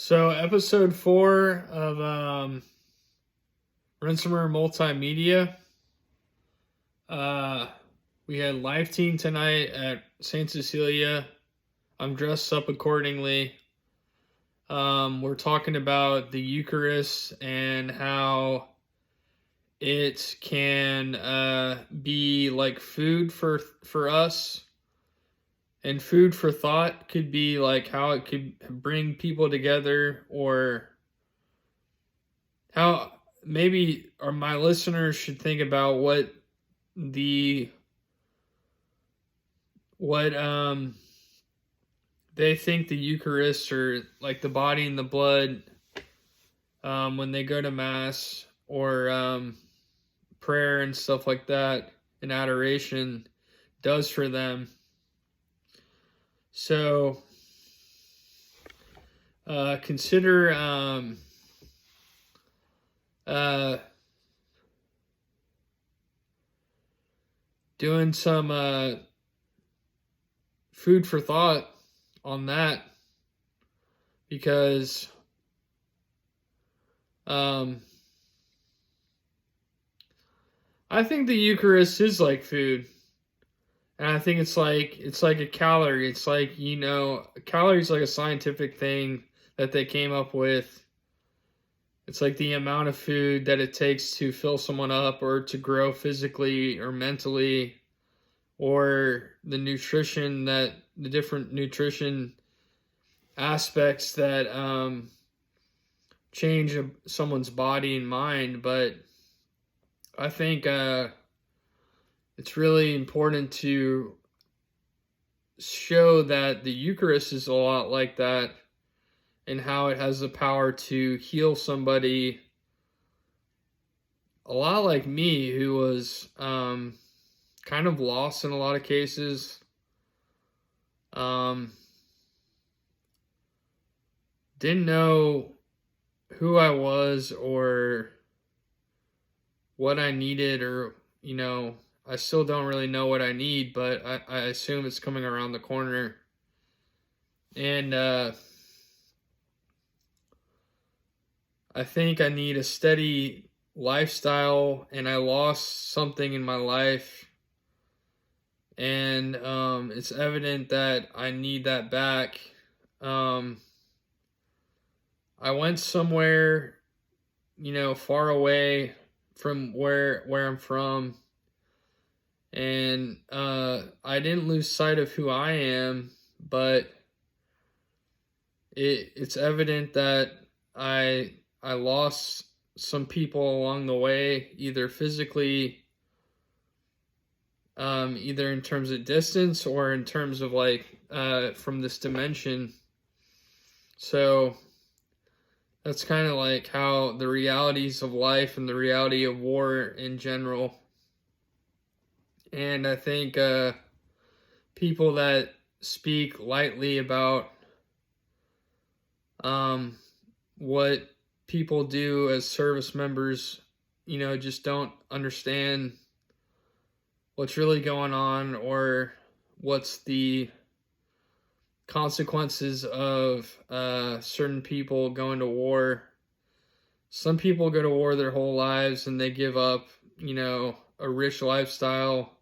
So episode 4 of Rinsomer Multimedia. Uh, we had live team tonight at St. Cecilia. I'm dressed up accordingly. We're talking about the Eucharist and how it can be like food for us. And food for thought could be like how it could bring people together, or how maybe or my listeners should think about the what they think the Eucharist, or like the body and the blood, when they go to mass, or prayer and stuff like that, and adoration does for them. So consider doing some food for thought on that, because I think the Eucharist is like food. And I think it's like a calorie. It's like, a calorie is like a scientific thing that they came up with. It's like the amount of food that it takes to fill someone up, or to grow physically or mentally, or the different nutrition aspects that change someone's body and mind. But I think it's really important to show that the Eucharist is a lot like that, and how it has the power to heal somebody, a lot like me, who was kind of lost in a lot of cases. Didn't know who I was or what I needed, or I still don't really know what I need, but I assume it's coming around the corner. And I think I need a steady lifestyle, and I lost something in my life. And it's evident that I need that back. I went somewhere, far away from where I'm from. And I didn't lose sight of who I am, but it's evident that I lost some people along the way, either physically, either in terms of distance, or in terms of from this dimension. So that's kind of like how the realities of life and the reality of war in general. And I think people that speak lightly about what people do as service members, just don't understand what's really going on, or what's the consequences of certain people going to war. Some people go to war their whole lives, and they give up, a rich lifestyle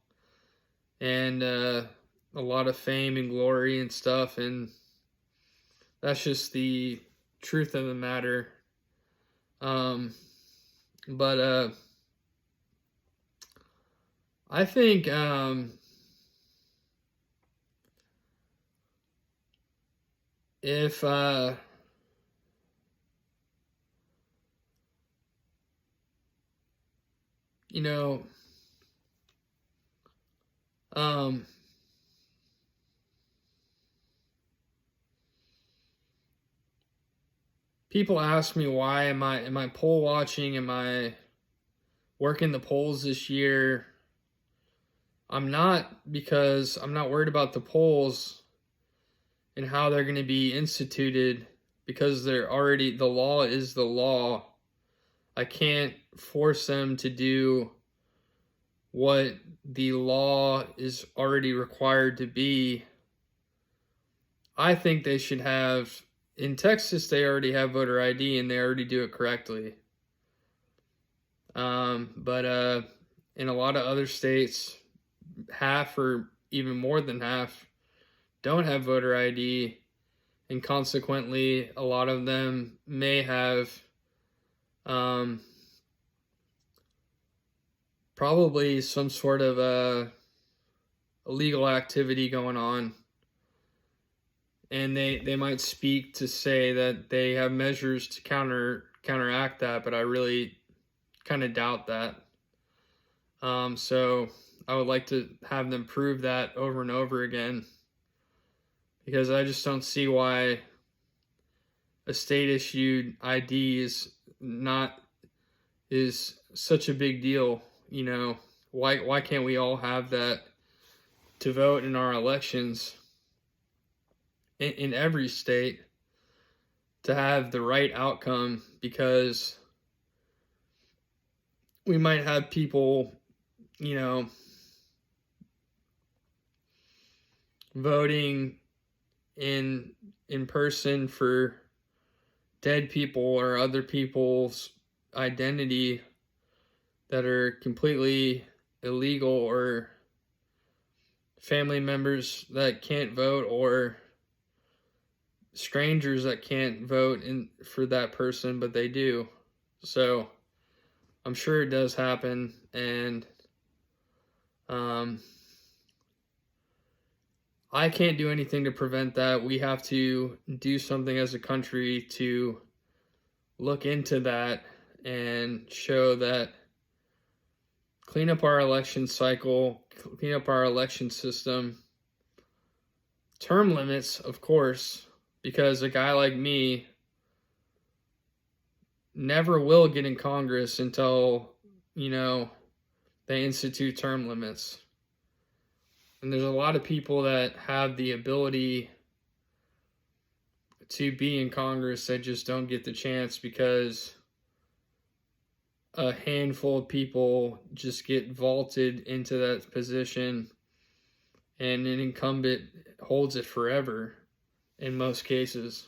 and a lot of fame and glory and stuff, and that's just the truth of the matter. But I think if people ask me, why am I poll watching? Am I working the polls this year? I'm not, because I'm not worried about the polls and how they're going to be instituted, because the law is the law. I can't force them to do what the law is already required to be. I think they should have in Texas, they already have voter ID and they already do it correctly. But in a lot of other states, half or even more than half don't have voter ID, and consequently, a lot of them may have probably some sort of illegal activity going on. And they might speak to say that they have measures to counteract that, but I really kind of doubt that. So I would like to have them prove that over and over again, because I just don't see why a state issued ID is such a big deal. You know, why can't we all have that to vote in our elections in every state to have the right outcome? Because we might have people, you know, voting in person for dead people or other people's identity that are completely illegal, or family members that can't vote, or strangers that can't vote for that person, but they do. So I'm sure it does happen, and I can't do anything to prevent that. We have to do something as a country to look into that and show that, clean up our election cycle, clean up our election system. Term limits, of course, because a guy like me never will get in Congress until, they institute term limits. And there's a lot of people that have the ability to be in Congress that just don't get the chance because a handful of people just get vaulted into that position, and an incumbent holds it forever in most cases.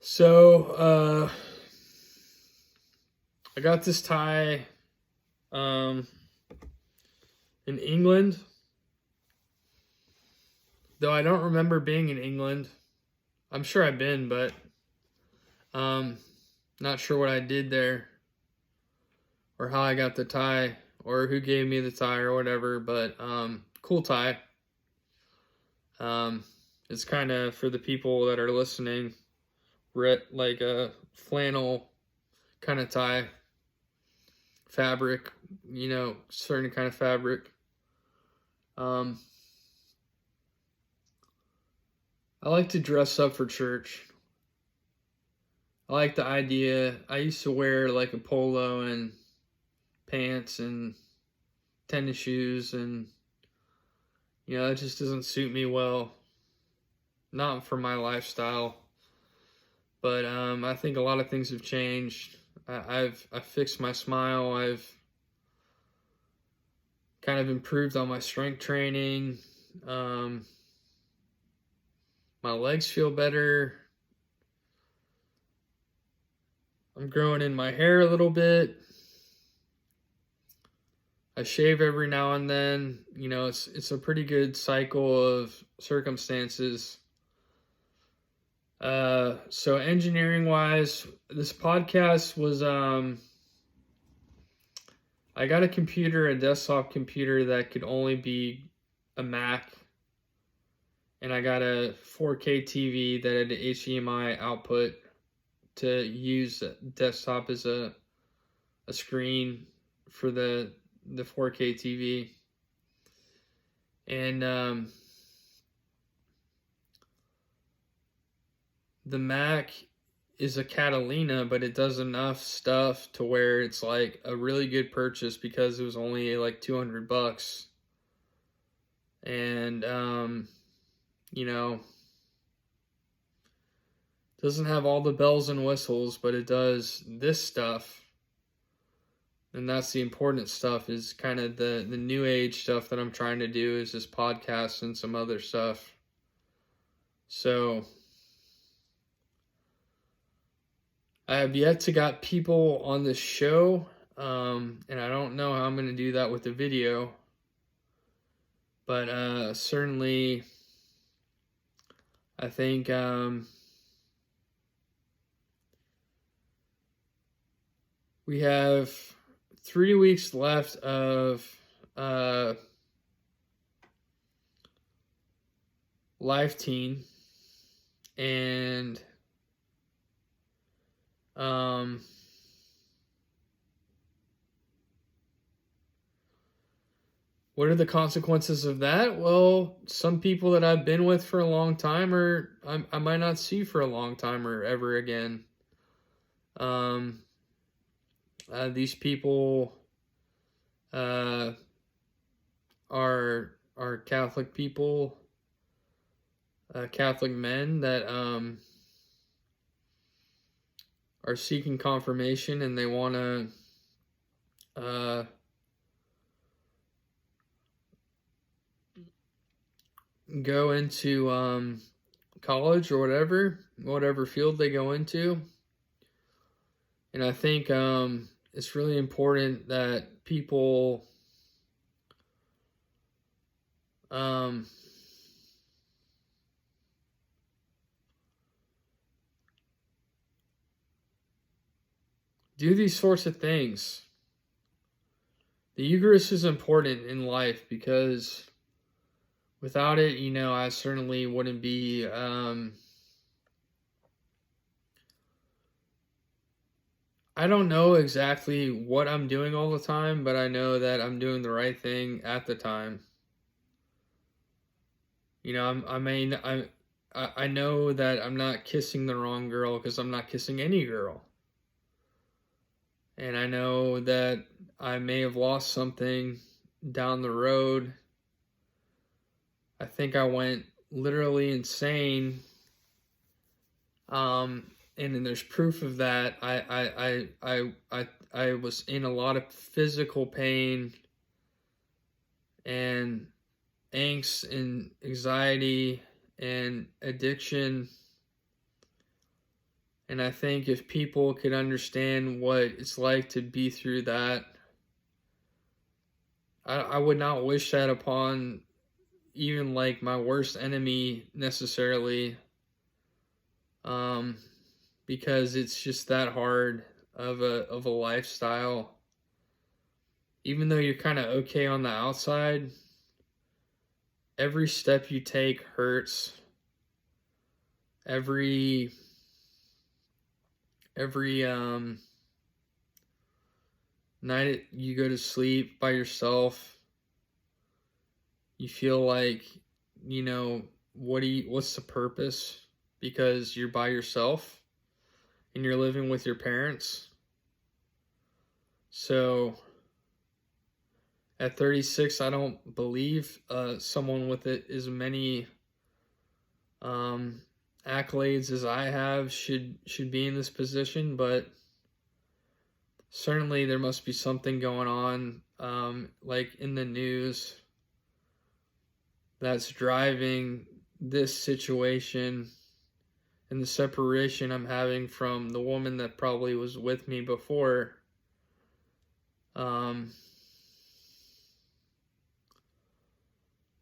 So I got this tie in England, though I don't remember being in England. I'm sure I've been, but not sure what I did there, or how I got the tie, or who gave me the tie, or whatever. But cool tie. It's kind of, for the people that are listening, like a flannel kind of tie, fabric, certain kind of fabric. I like to dress up for church. I like the idea. I used to wear like a polo and pants and tennis shoes, and it just doesn't suit me well. Not for my lifestyle. But I think a lot of things have changed. I've fixed my smile. I've kind of improved on my strength training. My legs feel better. I'm growing in my hair a little bit. I shave every now and then. It's a pretty good cycle of circumstances. So engineering wise, this podcast was, I got a desktop computer that could only be a Mac, and I got a 4K TV that had an HDMI output to use desktop as a screen for the 4K TV. And the Mac is a Catalina, but it does enough stuff to where it's like a really good purchase, because it was only like $200. And doesn't have all the bells and whistles, but it does this stuff. And that's the important stuff, is kind of the new age stuff that I'm trying to do, is this podcast and some other stuff. So I have yet to got people on this show, and I don't know how I'm going to do that with the video, but certainly I think we have 3 weeks left of Live Teen, and what are the consequences of that? Well, some people that I've been with for a long time, or I might not see for a long time or ever again. These people are Catholic people, Catholic men that are seeking confirmation, and they want to go into college or whatever field they go into. And I think it's really important that people do these sorts of things. The Eucharist is important in life, because without it, I certainly wouldn't be I don't know exactly what I'm doing all the time, but I know that I'm doing the right thing at the time. I know that I'm not kissing the wrong girl, because I'm not kissing any girl. And I know that I may have lost something down the road. I think I went literally insane. And then there's proof of that. I was in a lot of physical pain and angst and anxiety and addiction. And I think if people could understand what it's like to be through that, I would not wish that upon even like my worst enemy necessarily, because it's just that hard of a lifestyle. Even though you're kind of okay on the outside, every step you take hurts. Every night you go to sleep by yourself, you feel like, what's the purpose? Because you're by yourself and you're living with your parents. So at 36, I don't believe someone with as many accolades as I have should be in this position, but certainly there must be something going on, like in the news, that's driving this situation and the separation I'm having from the woman that probably was with me before. But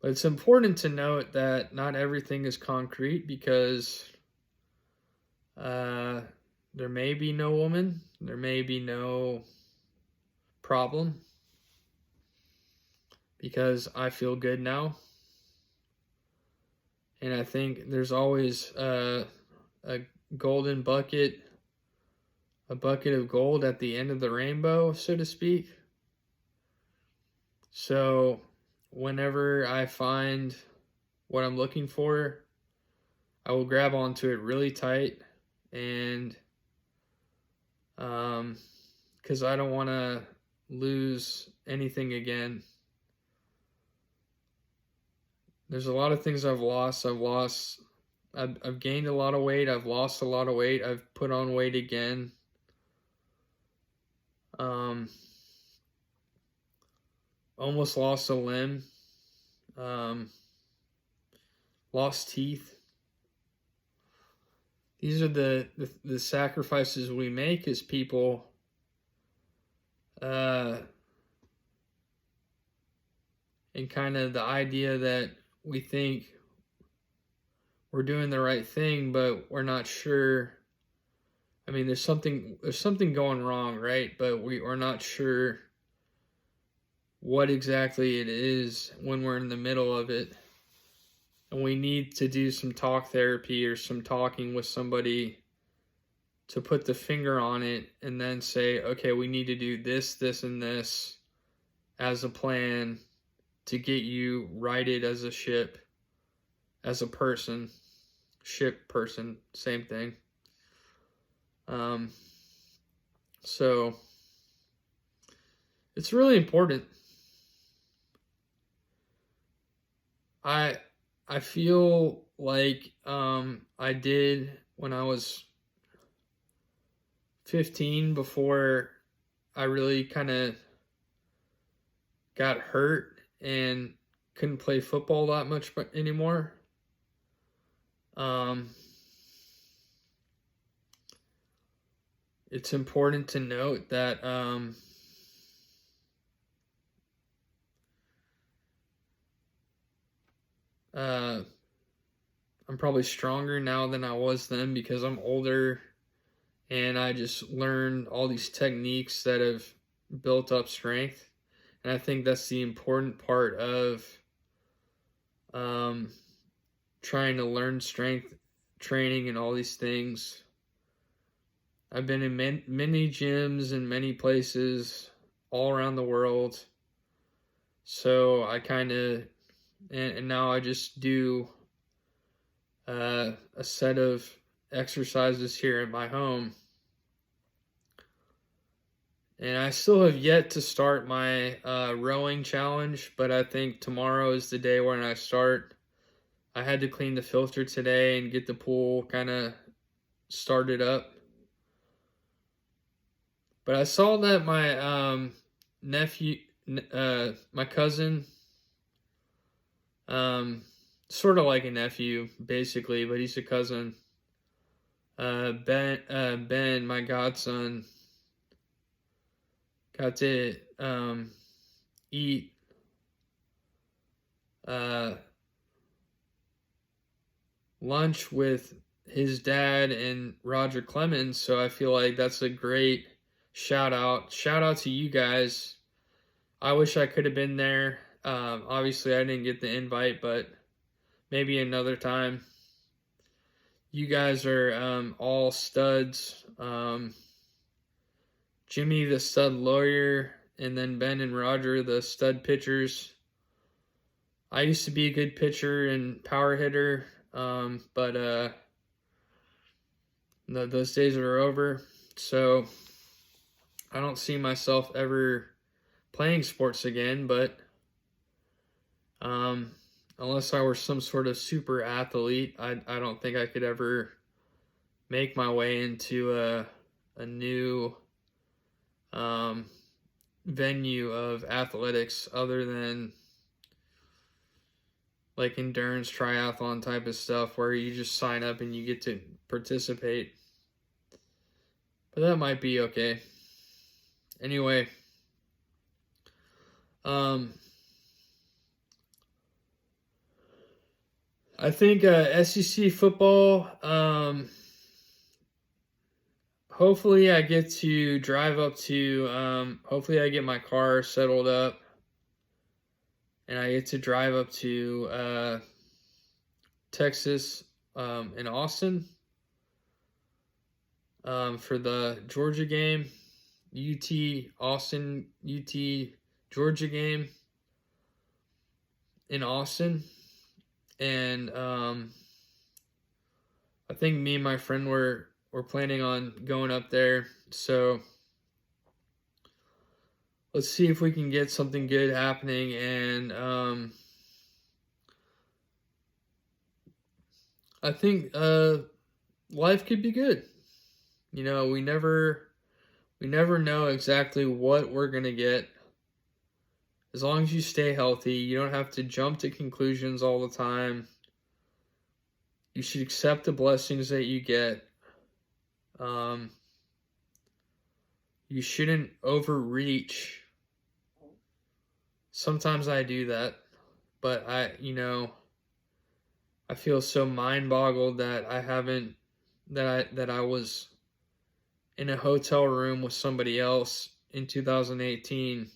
it's important to note that not everything is concrete, because there may be no woman, there may be no problem, because I feel good now. And I think there's always a golden bucket, a bucket of gold at the end of the rainbow, so to speak. So whenever I find what I'm looking for, I will grab onto it really tight, and because I don't want to lose anything again. There's a lot of things I've lost. I've gained a lot of weight. I've lost a lot of weight. I've put on weight again. almost lost a limb, um, lost teeth. These are the sacrifices we make as people, and kind of the idea that we think we're doing the right thing, but we're not sure. I mean, there's something going wrong, right? But we're not sure what exactly it is when we're in the middle of it. And we need to do some talk therapy or some talking with somebody to put the finger on it and then say, okay, we need to do this, this, and this as a plan to get you righted as a ship, as a person, ship person, same thing. So it's really important. I feel like I did when I was 15 before I really kind of got hurt and couldn't play football that much anymore. It's important to note that I'm probably stronger now than I was then because I'm older and I just learned all these techniques that have built up strength. And I think that's the important part of trying to learn strength training and all these things. I've been in many gyms in many places all around the world. So I kind of, and now I just do a set of exercises here at my home. And I still have yet to start my rowing challenge, but I think tomorrow is the day when I start. I had to clean the filter today and get the pool kind of started up. But I saw that my nephew, my cousin, sort of like a nephew, basically, but he's a cousin. Ben, my godson, got to eat lunch with his dad and Roger Clemens, so I feel like that's a great shout out. Shout out to you guys. I wish I could have been there. Obviously, I didn't get the invite, but maybe another time. You guys are all studs. Jimmy, the stud lawyer, and then Ben and Roger, the stud pitchers. I used to be a good pitcher and power hitter, but those days are over. So I don't see myself ever playing sports again, but unless I were some sort of super athlete, I don't think I could ever make my way into a new venue of athletics other than like endurance triathlon type of stuff where you just sign up and you get to participate. But that might be okay. Anyway, I think SEC football, hopefully I get to drive up to, hopefully I get my car settled up and I get to drive up to Texas in Austin for the Georgia game, Austin, Georgia game in Austin. And I think me and my friend were planning on going up there. So let's see if we can get something good happening. And I think life could be good. You know, we never know exactly what we're gonna get as long as you stay healthy, you don't have to jump to conclusions all the time. You should accept the blessings that you get. You shouldn't overreach. Sometimes I do that, but I feel so mind boggled that I was in a hotel room with somebody else in 2018,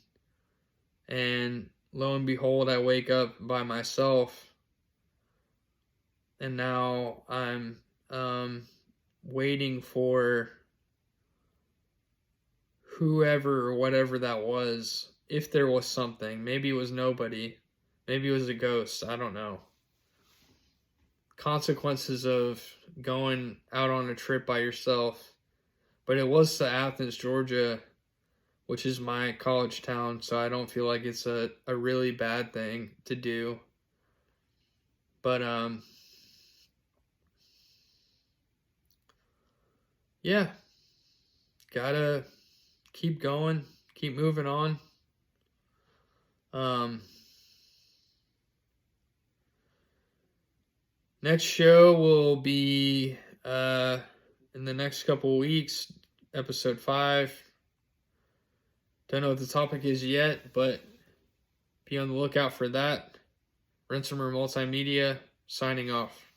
and lo and behold, I wake up by myself, and now I'm waiting for whoever or whatever that was, if there was something. Maybe it was nobody. Maybe it was a ghost. I don't know. Consequences of going out on a trip by yourself. But it was to Athens, Georgia, which is my college town, so I don't feel like it's a really bad thing to do. But yeah, gotta keep going, keep moving on. Next show will be in the next couple weeks, episode 5. Don't know what the topic is yet, but be on the lookout for that. Rensomer Multimedia, signing off.